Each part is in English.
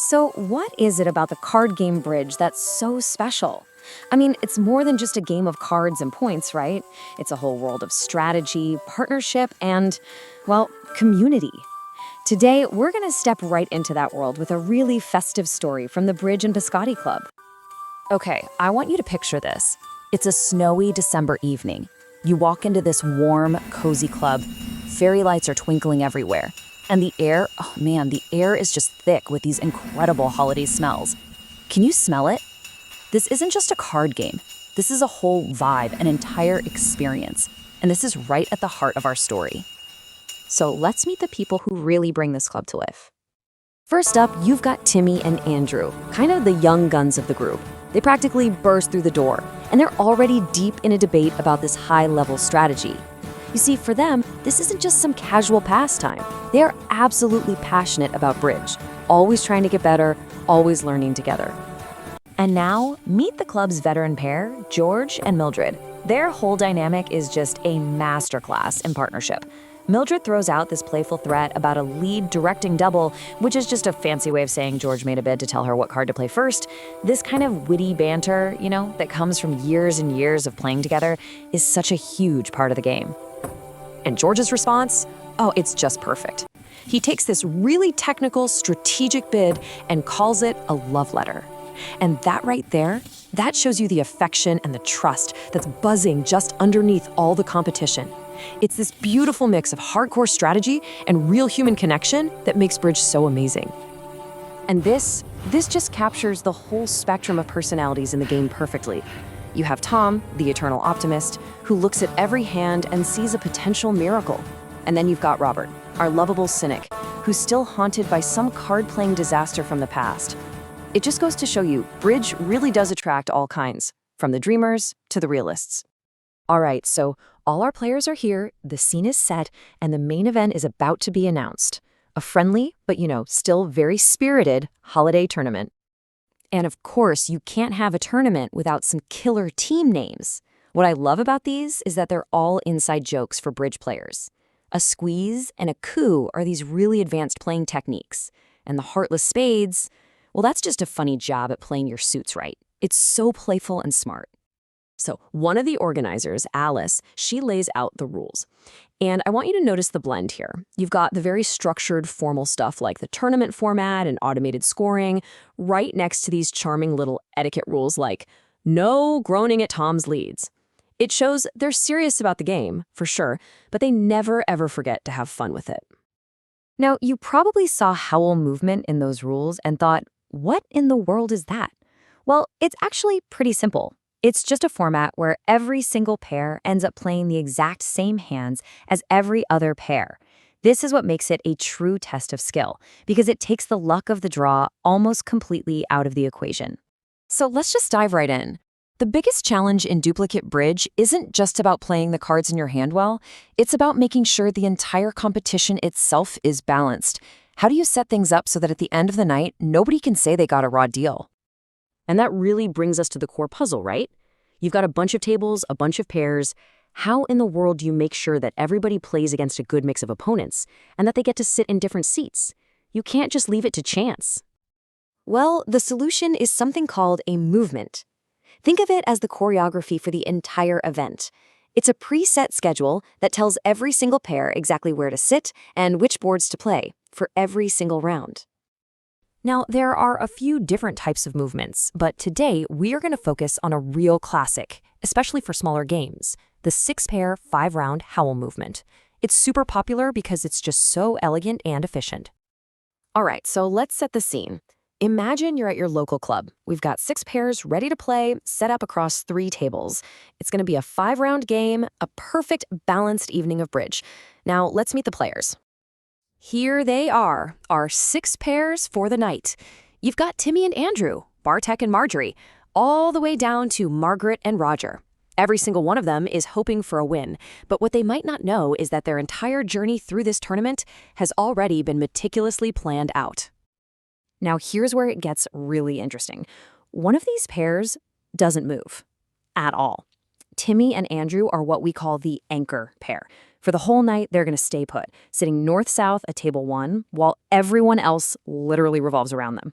So, what is it about the card game bridge that's so special? I mean, it's more than just a game of cards and points, right? It's a whole world of strategy, partnership, and, well, community. Today, we're going to step right into that world with a really festive story from the Bridge and Biscotti Club. Okay, I want you to picture this. It's a snowy December evening. You walk into this warm, cozy club. Fairy lights are twinkling everywhere. And the air, oh man, the air is just thick with these incredible holiday smells. Can you smell it? This isn't just a card game. This is a whole vibe, an entire experience. And this is right at the heart of our story. So let's meet the people who really bring this club to life. First up, you've got Timmy and Andrew, kind of the young guns of the group. They practically burst through the door, and they're already deep in a debate about this high-level strategy. You see, for them, this isn't just some casual pastime. They are absolutely passionate about bridge, always trying to get better, always learning together. And now, meet the club's veteran pair, George and Mildred. Their whole dynamic is just a masterclass in partnership. Mildred throws out this playful threat about a lead directing double, which is just a fancy way of saying George made a bid to tell her what card to play first. This kind of witty banter, that comes from years and years of playing together, is such a huge part of the game. And George's response? Oh, it's just perfect. He takes this really technical, strategic bid and calls it a love letter. And that right there, that shows you the affection and the trust that's buzzing just underneath all the competition. It's this beautiful mix of hardcore strategy and real human connection that makes bridge so amazing. And this just captures the whole spectrum of personalities in the game perfectly. You have Tom, the eternal optimist, who looks at every hand and sees a potential miracle. And then you've got Robert, our lovable cynic, who's still haunted by some card-playing disaster from the past. It just goes to show you, bridge really does attract all kinds, from the dreamers to the realists. All right, so all our players are here, the scene is set, and the main event is about to be announced. A friendly, but still very spirited holiday tournament. And of course, you can't have a tournament without some killer team names. What I love about these is that they're all inside jokes for bridge players. A squeeze and a coup are these really advanced playing techniques. And the heartless spades, well, that's just a funny job at playing your suits right. It's so playful and smart. So one of the organizers, Alice, she lays out the rules. And I want you to notice the blend here. You've got the very structured, formal stuff like the tournament format and automated scoring, right next to these charming little etiquette rules like no groaning at Tom's leads. It shows they're serious about the game, for sure, but they never ever forget to have fun with it. Now, you probably saw Howell movement in those rules and thought, what in the world is that? Well, it's actually pretty simple. It's just a format where every single pair ends up playing the exact same hands as every other pair. This is what makes it a true test of skill, because it takes the luck of the draw almost completely out of the equation. So let's just dive right in. The biggest challenge in duplicate bridge isn't just about playing the cards in your hand well, it's about making sure the entire competition itself is balanced. How do you set things up so that at the end of the night, nobody can say they got a raw deal? And that really brings us to the core puzzle, right? You've got a bunch of tables, a bunch of pairs. How in the world do you make sure that everybody plays against a good mix of opponents and that they get to sit in different seats? You can't just leave it to chance. Well, the solution is something called a movement. Think of it as the choreography for the entire event. It's a preset schedule that tells every single pair exactly where to sit and which boards to play for every single round. Now, there are a few different types of movements, but today we are going to focus on a real classic, especially for smaller games, the 6-pair, 5-round Howell movement. It's super popular because it's just so elegant and efficient. All right, so let's set the scene. Imagine you're at your local club. We've got 6 pairs ready to play, set up across 3 tables. It's going to be a 5-round game, a perfect balanced evening of bridge. Now, let's meet the players. Here they are, our 6 pairs for the night. You've got Timmy and Andrew, Bartek and Marjorie, all the way down to Margaret and Roger. Every single one of them is hoping for a win, but what they might not know is that their entire journey through this tournament has already been meticulously planned out. Now here's where it gets really interesting. One of these pairs doesn't move at all. Timmy and Andrew are what we call the anchor pair. For the whole night, they're going to stay put, sitting north-south at table 1, while everyone else literally revolves around them.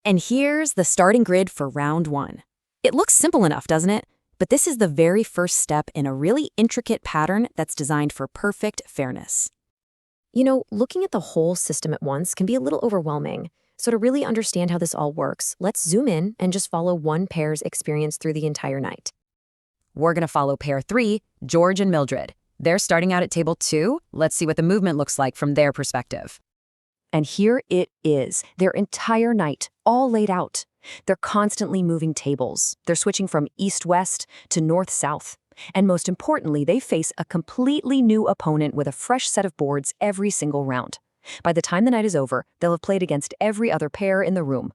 And here's the starting grid for round one. It looks simple enough, doesn't it? But this is the very first step in a really intricate pattern that's designed for perfect fairness. Looking at the whole system at once can be a little overwhelming. So to really understand how this all works, let's zoom in and just follow one pair's experience through the entire night. We're going to follow pair 3, George and Mildred. They're starting out at table 2. Let's see what the movement looks like from their perspective. And here it is, their entire night, all laid out. They're constantly moving tables. They're switching from east-west to north-south. And most importantly, they face a completely new opponent with a fresh set of boards every single round. By the time the night is over, they'll have played against every other pair in the room.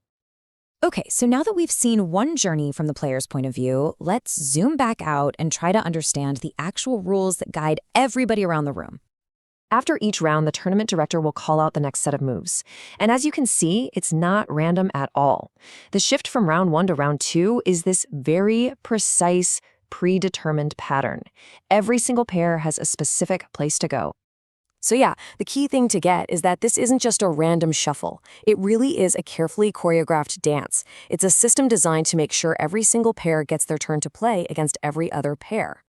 Okay, so now that we've seen one journey from the player's point of view, let's zoom back out and try to understand the actual rules that guide everybody around the room. After each round, the tournament director will call out the next set of moves. And as you can see, it's not random at all. The shift from round 1 to round 2 is this very precise, predetermined pattern. Every single pair has a specific place to go. So yeah, the key thing to get is that this isn't just a random shuffle. It really is a carefully choreographed dance. It's a system designed to make sure every single pair gets their turn to play against every other pair.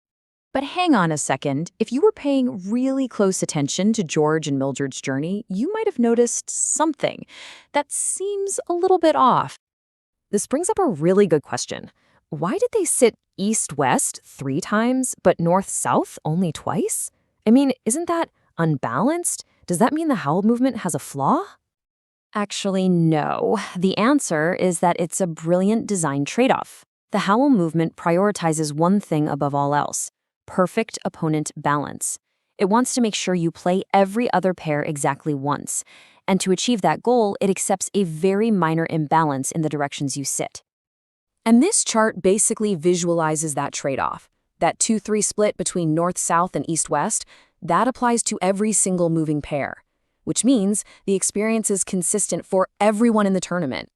But hang on a second, if you were paying really close attention to George and Mildred's journey, you might have noticed something that seems a little bit off. This brings up a really good question. Why did they sit east-west 3 times, but north-south only twice? I mean, isn't that unbalanced? Does that mean the Howell movement has a flaw? Actually, no. The answer is that it's a brilliant design trade-off. The Howell movement prioritizes one thing above all else: perfect opponent balance. It wants to make sure you play every other pair exactly once. And to achieve that goal, it accepts a very minor imbalance in the directions you sit. And this chart basically visualizes that trade-off. That 2-3 split between north-south and east-west, that applies to every single moving pair, which means the experience is consistent for everyone in the tournament.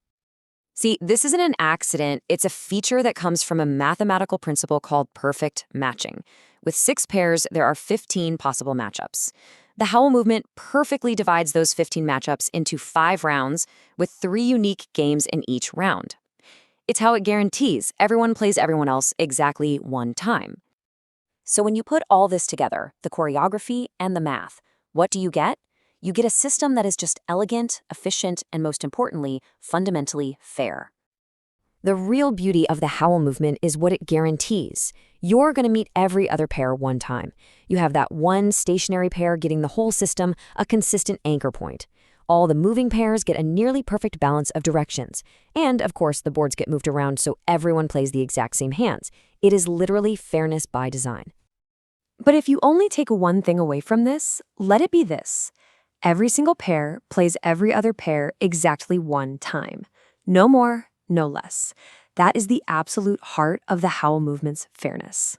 See, this isn't an accident. It's a feature that comes from a mathematical principle called perfect matching. With 6 pairs, there are 15 possible matchups. The Howell movement perfectly divides those 15 matchups into 5 rounds with 3 unique games in each round. It's how it guarantees everyone plays everyone else exactly one time. So when you put all this together, the choreography and the math, what do you get? You get a system that is just elegant, efficient, and most importantly, fundamentally fair. The real beauty of the Howell movement is what it guarantees. You're going to meet every other pair one time. You have that one stationary pair getting the whole system a consistent anchor point. All the moving pairs get a nearly perfect balance of directions. And, of course, the boards get moved around so everyone plays the exact same hands. It is literally fairness by design. But if you only take one thing away from this, let it be this. Every single pair plays every other pair exactly one time. No more, no less. That is the absolute heart of the Howell movement's fairness.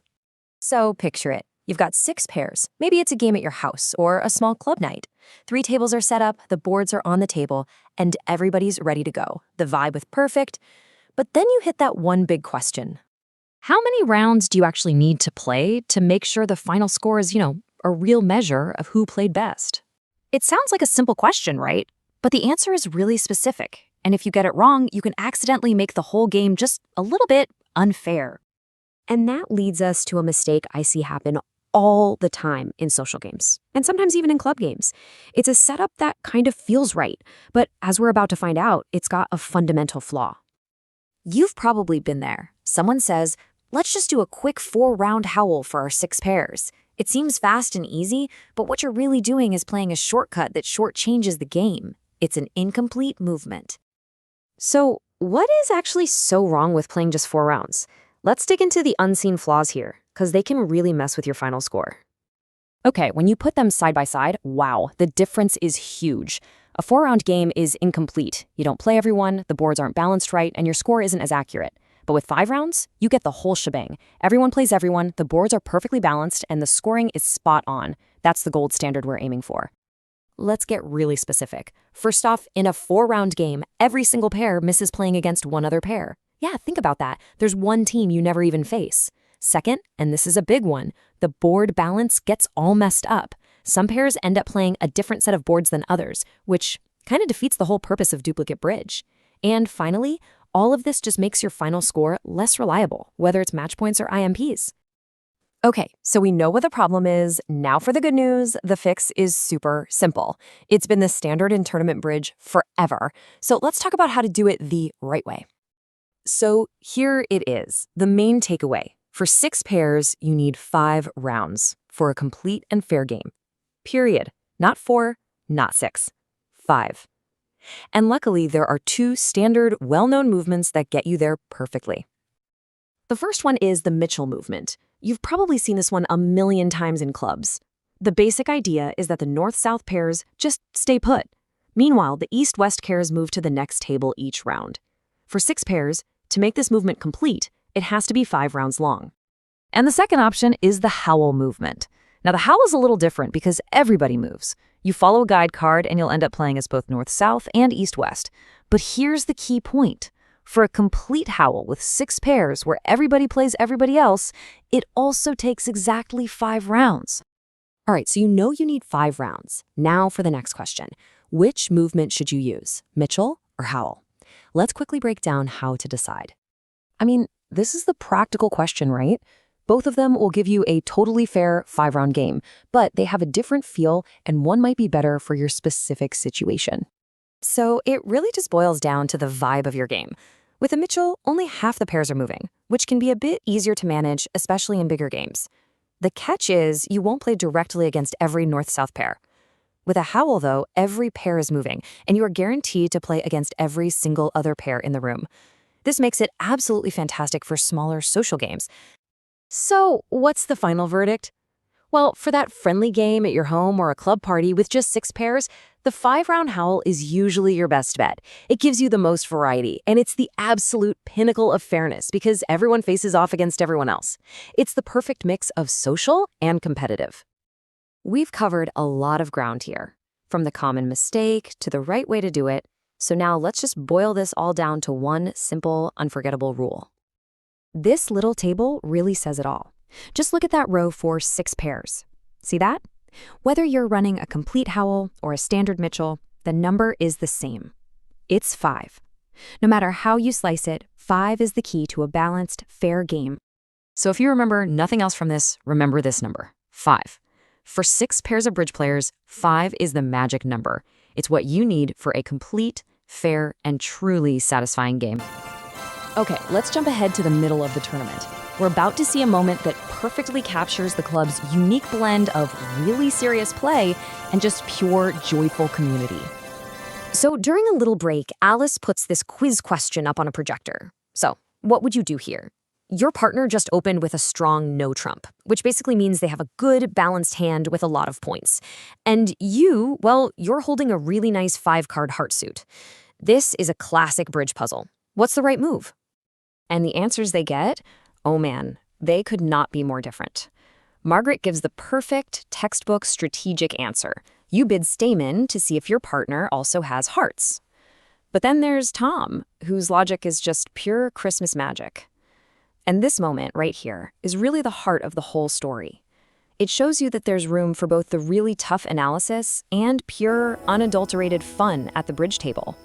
So picture it. You've got 6 pairs. Maybe it's a game at your house or a small club night. 3 tables are set up, the boards are on the table, and everybody's ready to go. The vibe is perfect. But then you hit that one big question. How many rounds do you actually need to play to make sure the final score is, a real measure of who played best? It sounds like a simple question, right? But the answer is really specific. And if you get it wrong, you can accidentally make the whole game just a little bit unfair. And that leads us to a mistake I see happen all the time in social games, and sometimes even in club games. It's a setup that kind of feels right, but as we're about to find out, it's got a fundamental flaw. You've probably been there. Someone says, let's just do a quick 4-round Howell for our 6 pairs. It seems fast and easy, but what you're really doing is playing a shortcut that shortchanges the game. It's an incomplete movement. So, what is actually so wrong with playing just 4 rounds? Let's dig into the unseen flaws here, because they can really mess with your final score. Okay, when you put them side by side, wow, the difference is huge. A 4-round game is incomplete. You don't play everyone, the boards aren't balanced right, and your score isn't as accurate. But with 5 rounds, you get the whole shebang. Everyone plays everyone, the boards are perfectly balanced, and the scoring is spot on. That's the gold standard we're aiming for. Let's get really specific. First off, in a 4-round game, every single pair misses playing against one other pair. Yeah, think about that. There's one team you never even face. Second, and this is a big one, the board balance gets all messed up. Some pairs end up playing a different set of boards than others, which kind of defeats the whole purpose of duplicate bridge. And finally, all of this just makes your final score less reliable, whether it's match points or IMPs. Okay, so we know what the problem is. Now for the good news, the fix is super simple. It's been the standard in tournament bridge forever. So let's talk about how to do it the right way. So here it is, the main takeaway. For 6 pairs, you need 5 rounds for a complete and fair game. Period. Not 4, not 6. 5. And luckily, there are 2 standard, well-known movements that get you there perfectly. The first one is the Mitchell movement. You've probably seen this one a million times in clubs. The basic idea is that the north-south pairs just stay put. Meanwhile, the east-west pairs move to the next table each round. For 6 pairs, to make this movement complete, it has to be 5 rounds long. And the second option is the Howell movement. Now, the Howell is a little different because everybody moves. You follow a guide card and you'll end up playing as both north-south and east-west. But here's the key point. For a complete Howell with 6 pairs where everybody plays everybody else, it also takes exactly 5 rounds. All right, so you know you need 5 rounds. Now for the next question. Which movement should you use, Mitchell or Howell? Let's quickly break down how to decide. I mean, this is the practical question, right? Both of them will give you a totally fair 5-round game, but they have a different feel and one might be better for your specific situation. So it really just boils down to the vibe of your game. With a Mitchell, only half the pairs are moving, which can be a bit easier to manage, especially in bigger games. The catch is you won't play directly against every north-south pair. With a Howell, though, every pair is moving, and you are guaranteed to play against every single other pair in the room. This makes it absolutely fantastic for smaller social games. So, what's the final verdict? Well, for that friendly game at your home or a club party with just 6 pairs, the 5-round Howell is usually your best bet. It gives you the most variety, and it's the absolute pinnacle of fairness because everyone faces off against everyone else. It's the perfect mix of social and competitive. We've covered a lot of ground here, from the common mistake to the right way to do it. So now let's just boil this all down to one simple, unforgettable rule. This little table really says it all. Just look at that row for 6 pairs. See that? Whether you're running a complete Howell or a standard Mitchell, the number is the same. It's 5. No matter how you slice it, 5 is the key to a balanced, fair game. So if you remember nothing else from this, remember this number, 5. For 6 pairs of bridge players, 5 is the magic number. It's what you need for a complete, fair, and truly satisfying game. Okay, let's jump ahead to the middle of the tournament. We're about to see a moment that perfectly captures the club's unique blend of really serious play and just pure, joyful community. So during a little break, Alice puts this quiz question up on a projector. So, what would you do here? Your partner just opened with a strong no trump, which basically means they have a good, balanced hand with a lot of points. And you, well, you're holding a really nice 5-card heart suit. This is a classic bridge puzzle. What's the right move? And the answers they get, oh man, they could not be more different. Margaret gives the perfect textbook strategic answer. You bid Stamen to see if your partner also has hearts. But then there's Tom, whose logic is just pure Christmas magic. And this moment right here is really the heart of the whole story. It shows you that there's room for both the really tough analysis and pure, unadulterated fun at the bridge table.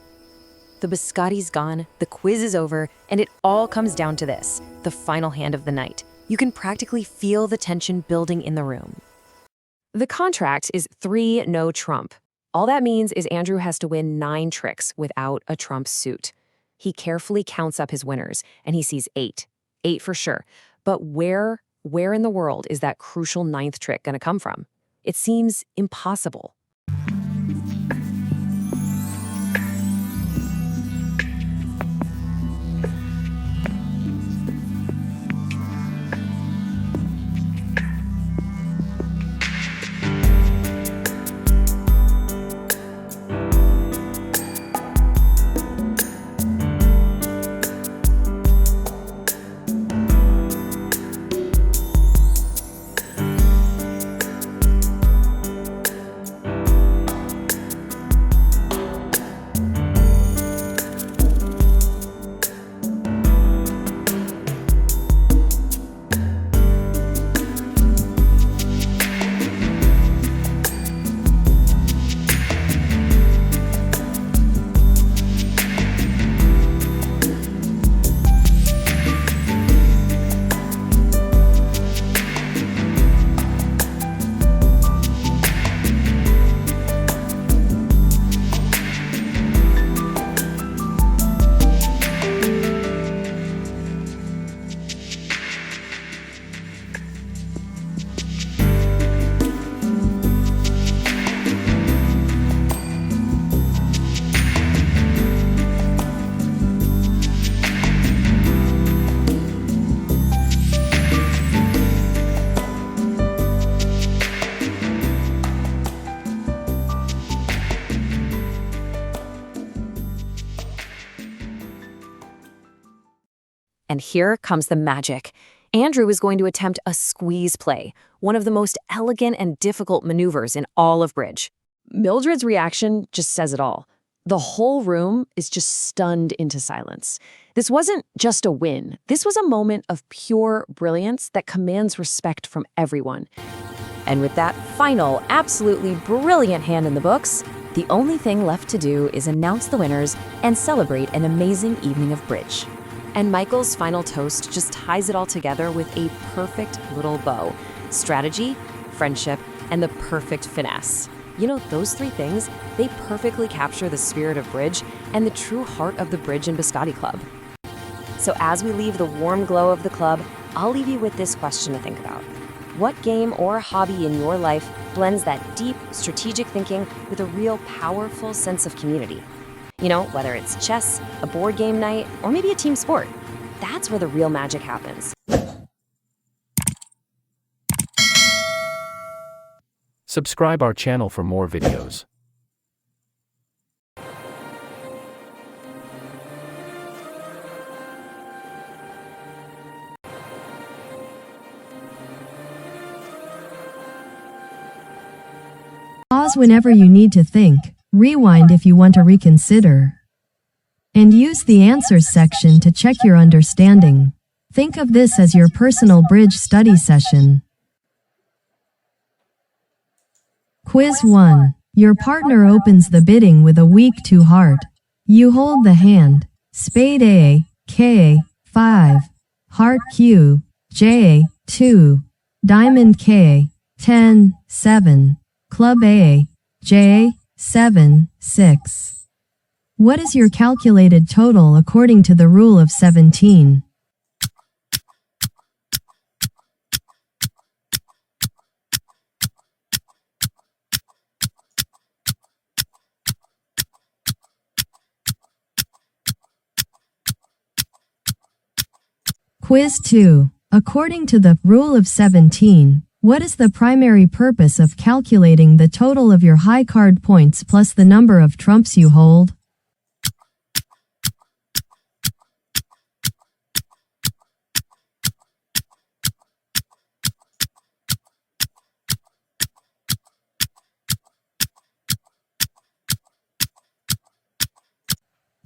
The Biscotti's gone, the quiz is over, and it all comes down to this, the final hand of the night. You can practically feel the tension building in the room. The contract is 3 no trump. All that means is Andrew has to win 9 tricks without a trump suit. He carefully counts up his winners, and he sees 8. 8 for sure. But where in the world is that crucial 9th trick going to come from? It seems impossible. And here comes the magic. Andrew is going to attempt a squeeze play, one of the most elegant and difficult maneuvers in all of bridge. Mildred's reaction just says it all. The whole room is just stunned into silence. This wasn't just a win. This was a moment of pure brilliance that commands respect from everyone. And with that final, absolutely brilliant hand in the books, the only thing left to do is announce the winners and celebrate an amazing evening of bridge. And Michael's final toast just ties it all together with a perfect little bow. Strategy, friendship, and the perfect finesse. You know, those three things, they perfectly capture the spirit of bridge and the true heart of the Bridge and Biscotti Club. So as we leave the warm glow of the club, I'll leave you with this question to think about. What game or hobby in your life blends that deep, strategic thinking with a real powerful sense of community? You know, whether it's chess, a board game night, or maybe a team sport. That's where the real magic happens. Subscribe our channel for more videos. Pause whenever you need to think, rewind if you want to reconsider. And use the answers section to check your understanding. Think of this as your personal bridge study session. Quiz 1. Your partner opens the bidding with a weak 2 heart. You hold the hand. Spade A, K, 5. Heart Q, J, 2. Diamond K, 10, 7. Club A, J, 7, 6. What is your calculated total according to the rule of 17? Quiz 2. According to the rule of 17, what is the primary purpose of calculating the total of your high card points plus the number of trumps you hold?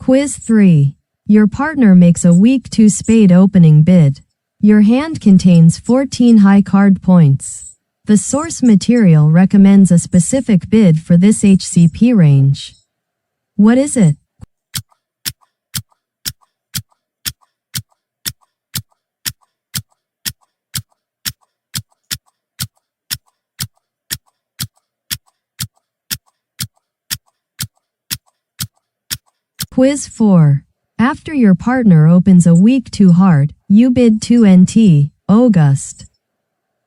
Quiz 3. Your partner makes a weak 2 spade opening bid. Your hand contains 14 high card points. The source material recommends a specific bid for this HCP range. What is it? Quiz 4. After your partner opens a weak 2 heart, you bid 2 NT, August.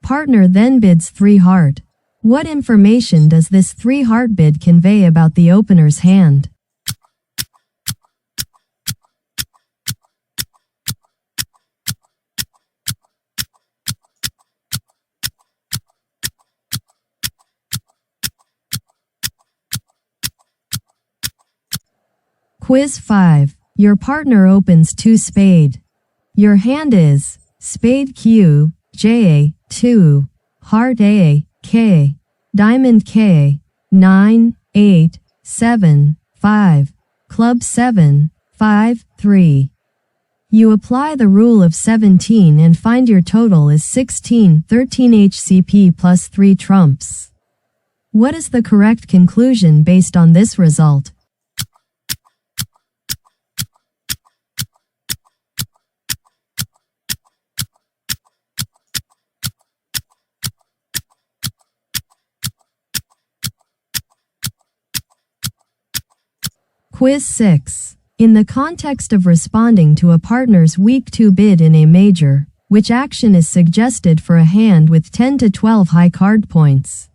Partner then bids 3 heart. What information does this 3 heart bid convey about the opener's hand? Quiz 5. Your partner opens 2 spade. Your hand is spade Q, J, 2, heart A, K, diamond K, 9, 8, 7, 5, club 7, 5, 3. You apply the rule of 17 and find your total is 16, 13 HCP plus 3 trumps. What is the correct conclusion based on this result? Quiz 6. In the context of responding to a partner's weak 2 bid in a major, which action is suggested for a hand with 10 to 12 high card points?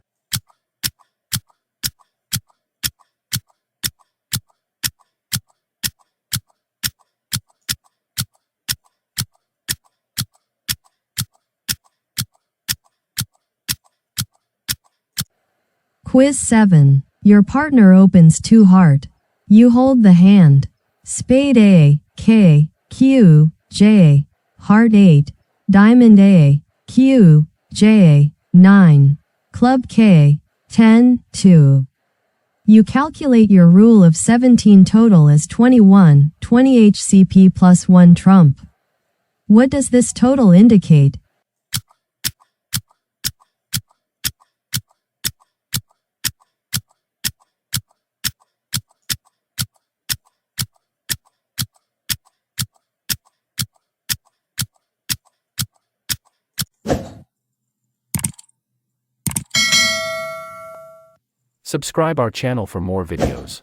Quiz 7. Your partner opens 2 heart. You hold the hand. Spade A, K, Q, J, heart 8, diamond A, Q, J, 9, club K, 10, 2. You calculate your rule of 17 total as 21, 20 HCP plus 1 trump. What does this total indicate? Subscribe our channel for more videos.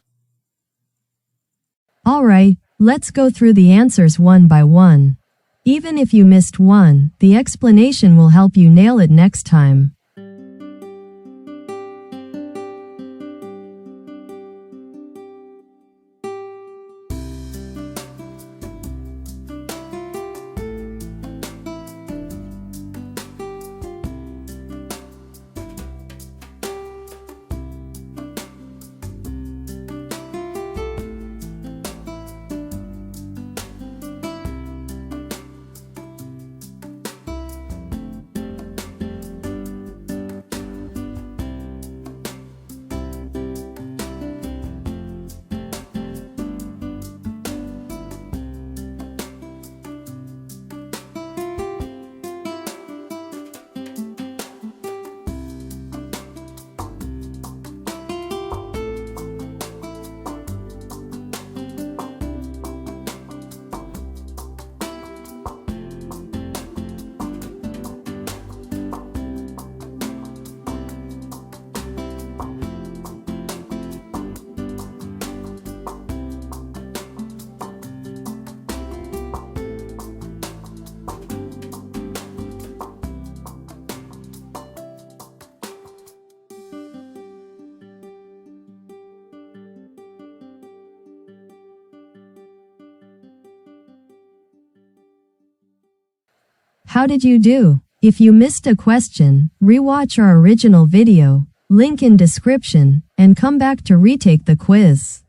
Alright, let's go through the answers one by one. Even if you missed one, the explanation will help you nail it next time. How did you do? If you missed a question, rewatch our original video, link in description, and come back to retake the quiz.